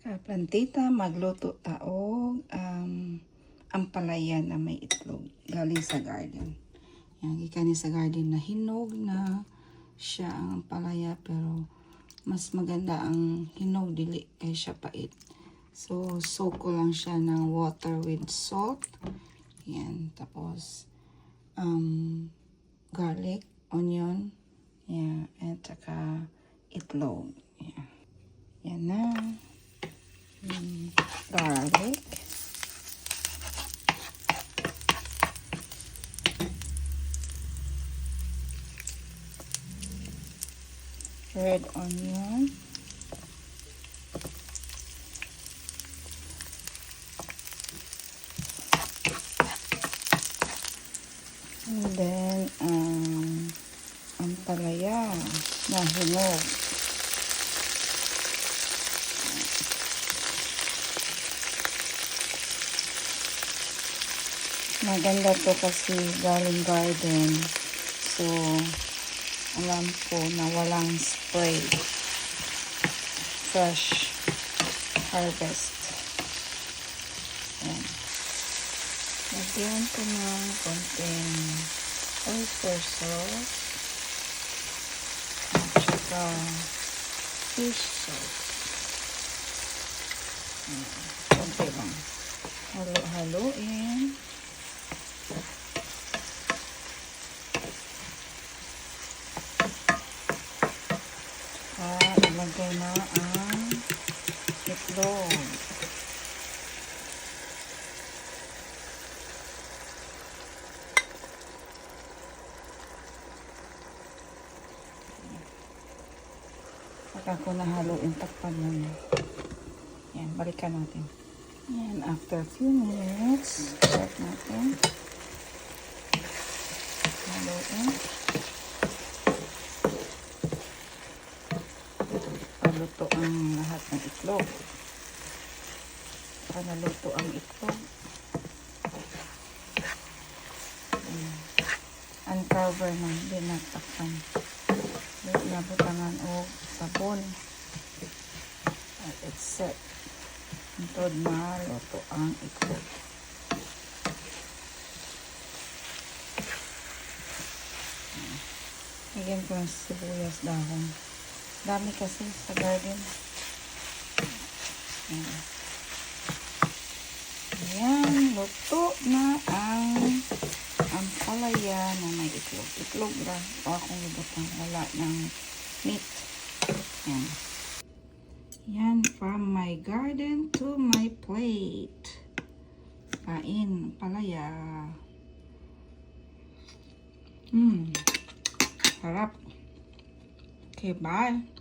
Plantita, magluto taog ampalaya na may itlog galing sa garden. Yan, gikan sa garden na hinog na siya ang ampalaya, pero mas maganda ang hinog dili kay siya pait. So soak ko lang siya ng water with salt. Yan, tapos garlic, onion, yan, at saka itlog. Yan, yan na. Garlic, red onion, and then ampalaya na hinog. Maganda to kasi galing garden. So, alam ko na walang spray. Fresh harvest. Ayan. Lagyan ko ng konting oyster sauce. At saka fish sauce. Ayan. Konti lang. Halo-haloin. Ilagay na ang itlog. Saka ko nahaluin, takpan muna. Yan, balikan natin. Yan, after a few minutes, check natin. Haluin. Luto ang lahat ng itlog. Naluto ang itlog. Uncover na, binatakpan. Nabutangan o sabon. At it's set. Untod na luto ang itlog. Lagyan ko ng sibuyas dahon. Dami kasi sa garden. Ayan, luto na ang ampalaya na may itlog. Itlog lang. O akong lubutang wala ng meat. Ayan. Ayan, from my garden to my plate. Kain, ampalaya. Sarap. Okay, bye.